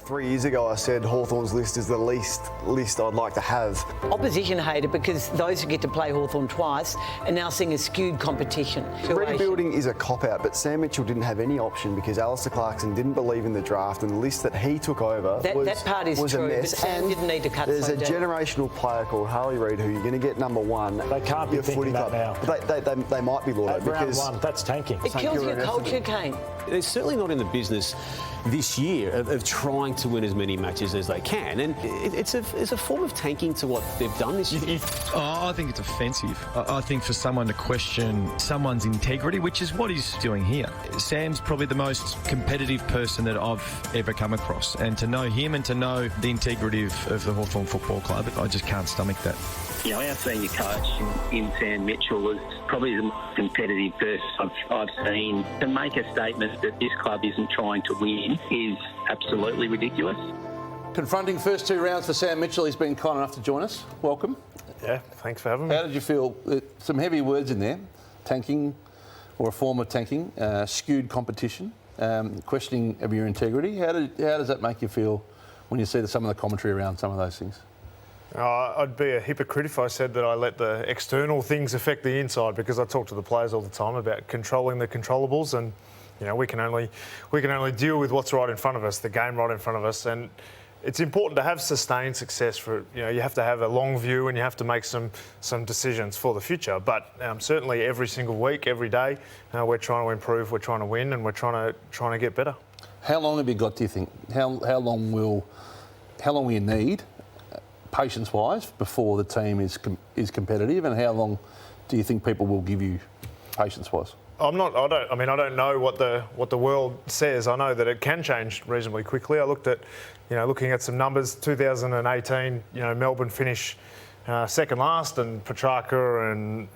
3 years ago, I said Hawthorn's list is the least list I'd like to have. Opposition hate it because those who get to play Hawthorn twice are now seeing a skewed competition. Rebuilding is a cop-out, but Sam Mitchell didn't have any option because Alistair Clarkson didn't believe in the draft, and the list that he took over that part is was true, a mess. but Sam didn't need to cut There's so a deep. generational player called Harley Reid who you're going to get number one. They can't be thinking that now. But they might be, Lord, because round one, that's tanking. It kills your culture, Kane. They're certainly not in the business this year of trying to win as many matches as they can, and it's a form of tanking to what they've done this year. I think it's offensive. I think for someone to question someone's integrity, which is what he's doing here. Sam's probably the most competitive person that I've ever come across, and to know him and to know the integrity of the Hawthorn Football Club, I just can't stomach that. You know, our senior coach in Sam Mitchell was probably the most competitive person I've seen. To make a statement that this club isn't trying to win is absolutely ridiculous. Confronting first 2 rounds for Sam Mitchell. He's been kind enough to join us. Welcome. Yeah, thanks for having me. How did you feel? Some heavy words in there. Tanking, or a form of tanking, skewed competition, questioning of your integrity. How does that make you feel when you see some of the commentary around some of those things? I'd be a hypocrite if I said that I let the external things affect the inside, because I talk to the players all the time about controlling the controllables, and you know we can only deal with what's right in front of us, the game right in front of us, and it's important to have sustained success. For you have to have a long view and you have to make some decisions for the future. But certainly every single week, every day, we're trying to improve, we're trying to win, and we're trying to get better. How long have you got? Do you think? How long will you need? Patience-wise, before the team is competitive, and how long do you think people will give you patience-wise? I don't know what the world says. I know that it can change reasonably quickly. I looked at, looking at some numbers. 2018, Melbourne finish second last, and Petrarca and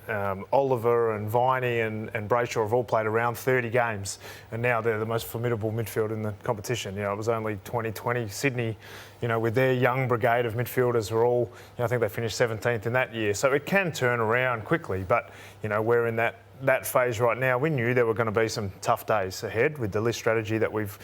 Oliver and Viney and Brayshaw have all played around 30 games, and now they're the most formidable midfield in the competition. It was only 2020 Sydney, with their young brigade of midfielders were all, I think they finished 17th in that year. So it can turn around quickly, but we're in that phase right now. We knew there were going to be some tough days ahead with the list strategy that we've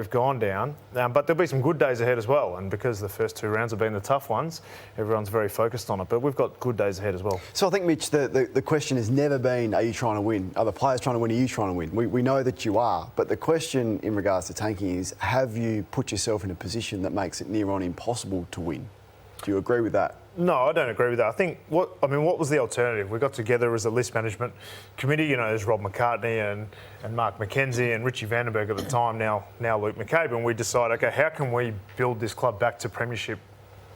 gone down, but there'll be some good days ahead as well. And because the first 2 rounds have been the tough ones, everyone's very focused on it. But we've got good days ahead as well. So I think, Mitch, the question has never been, are you trying to win? Are the players trying to win? Are you trying to win? We know that you are, but the question in regards to tanking is, have you put yourself in a position that makes it near on impossible to win? Do you agree with that? No, I don't agree with that. I think what was the alternative? We got together as a list management committee. There's Rob McCartney and Mark McKenzie and Richie Vandenberg at the time, now Luke McCabe, and we decided, okay, how can we build this club back to premiership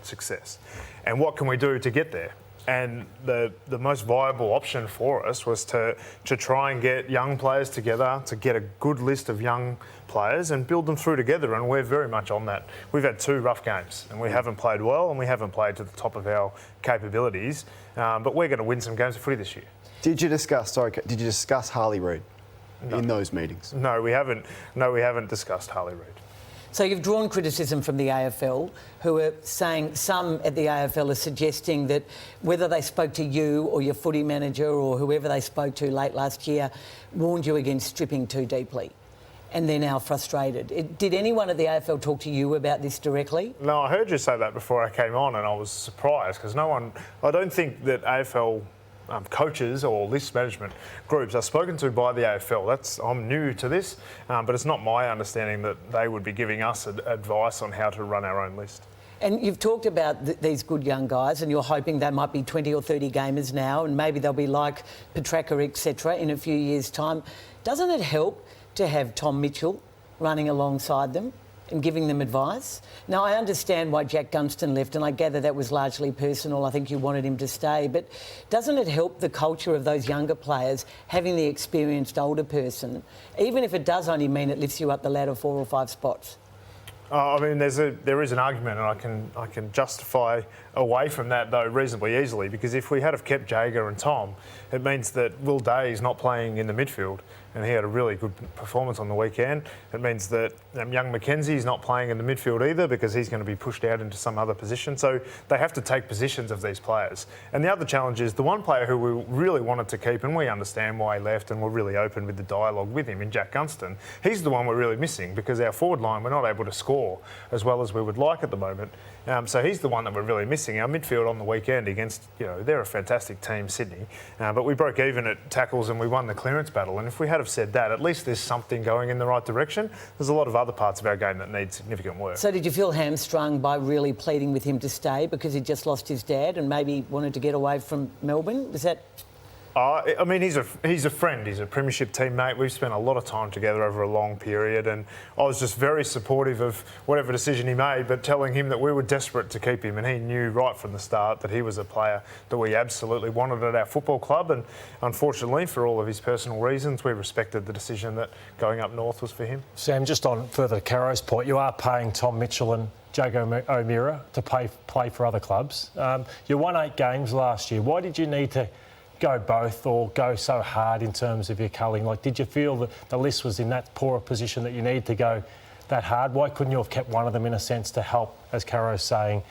success? And what can we do to get there? And the most viable option for us was to try and get young players together, to get a good list of young players and build them through together, and we're very much on that. We've had 2 rough games and we haven't played well and we haven't played to the top of our capabilities, but we're going to win some games of footy this year. Did you discuss Harley Reid in those meetings? No, we haven't. No, we haven't discussed Harley Reid. So you've drawn criticism from the AFL, who are saying, some at the AFL are suggesting that whether they spoke to you or your footy manager or whoever they spoke to late last year warned you against stripping too deeply, and they're now frustrated. Did anyone at the AFL talk to you about this directly? No, I heard you say that before I came on, and I was surprised because I don't think that AFL coaches or list management groups are spoken to by the AFL. I'm new to this, but it's not my understanding that they would be giving us advice on how to run our own list. And you've talked about these good young guys, and you're hoping they might be 20 or 30 gamers now, and maybe they'll be like Petrarca, etc., in a few years' time. Doesn't it help to have Tom Mitchell running alongside them and giving them advice? Now, I understand why Jack Gunston left, and I gather that was largely personal. I think you wanted him to stay. But doesn't it help the culture of those younger players having the experienced older person, even if it does only mean it lifts you up the ladder 4 or 5 spots? There is an argument, and I can justify away from that though reasonably easily, because if we had have kept Jager and Tom, it means that Will Day is not playing in the midfield, and he had a really good performance on the weekend. It means that young Mackenzie's not playing in the midfield either because he's going to be pushed out into some other position. So they have to take positions of these players. And the other challenge is the one player who we really wanted to keep, and we understand why he left, and we're really open with the dialogue with him, in Jack Gunston. He's the one we're really missing because our forward line, we're not able to score as well as we would like at the moment. So he's the one that we're really missing. Our midfield on the weekend against, they're a fantastic team, Sydney, but we broke even at tackles and we won the clearance battle. And if we had have said that, at least there's something going in the right direction. There's a lot of other parts of our game that need significant work. So did you feel hamstrung by really pleading with him to stay because he just lost his dad and maybe wanted to get away from Melbourne? Was that... I mean, he's a friend. He's a premiership teammate. We've spent a lot of time together over a long period, and I was just very supportive of whatever decision he made, but telling him that we were desperate to keep him, and he knew right from the start that he was a player that we absolutely wanted at our football club. And unfortunately, for all of his personal reasons, we respected the decision that going up north was for him. Sam, just on further to Caro's point, you are paying Tom Mitchell and Jago O'Meara to play for other clubs. You won 8 games last year. Why did you need to go both or go so hard in terms of your culling? Like, did you feel that the list was in that poor a position that you need to go that hard? Why couldn't you have kept one of them in a sense to help, as Caro's saying,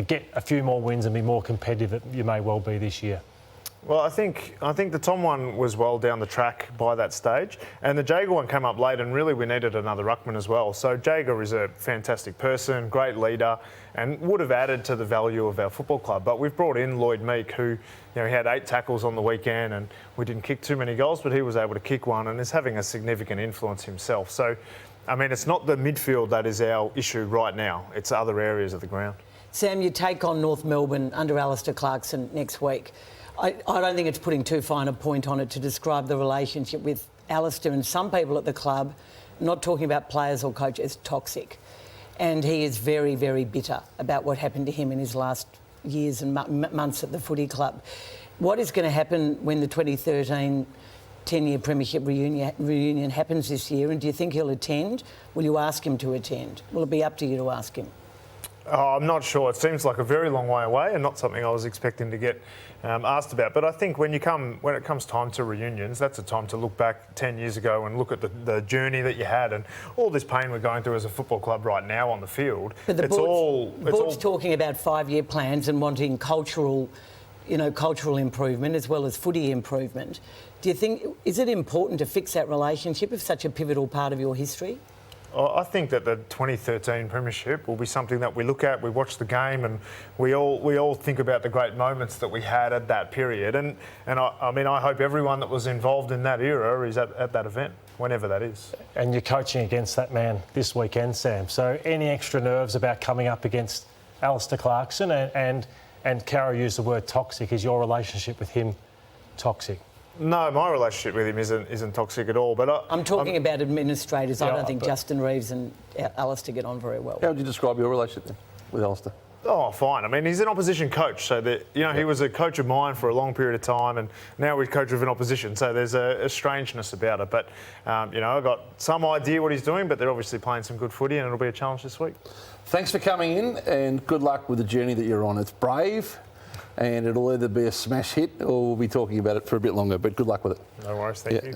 get a few more wins and be more competitive that you may well be this year? Well, I think the Tom one was well down the track by that stage, and the Jager one came up late, and really we needed another ruckman as well. So Jager is a fantastic person, great leader, and would have added to the value of our football club. But we've brought in Lloyd Meek, who, he had 8 tackles on the weekend, and we didn't kick too many goals, but he was able to kick one and is having a significant influence himself. So, I mean, it's not the midfield that is our issue right now; it's other areas of the ground. Sam, you take on North Melbourne under Alistair Clarkson next week. I don't think it's putting too fine a point on it to describe the relationship with Alistair and some people at the club, not talking about players or coaches, toxic. And he is very, very bitter about what happened to him in his last years and months at the footy club. What is going to happen when the 2013 10-year premiership reunion happens this year, and do you think he'll attend? Will you ask him to attend? Will it be up to you to ask him? Oh, I'm not sure. It seems like a very long way away and not something I was expecting to get asked about. But I think when it comes time to reunions, that's a time to look back 10 years ago and look at the journey that you had and all this pain we're going through as a football club right now on the field. But the board's talking about 5-year plans and wanting cultural improvement as well as footy improvement. Do you think, is it important to fix that relationship of such a pivotal part of your history? I think that the 2013 premiership will be something that we look at, we watch the game, and we all think about the great moments that we had at that period. And I hope everyone that was involved in that era is at that event, whenever that is. And you're coaching against that man this weekend, Sam. So any extra nerves about coming up against Alistair Clarkson? And Caro used the word toxic. Is your relationship with him toxic? No, my relationship with him isn't toxic at all. But I'm talking about administrators. I don't think Justin Reeves and Alistair get on very well. How would you describe your relationship then with Alistair? Oh, fine. I mean, he's an opposition coach, so that he was a coach of mine for a long period of time, and now we're coach of an opposition. So there's a strangeness about it. But I've got some idea what he's doing, but they're obviously playing some good footy, and it'll be a challenge this week. Thanks for coming in, and good luck with the journey that you're on. It's brave, and it'll either be a smash hit or we'll be talking about it for a bit longer. But good luck with it. No worries. Thank you.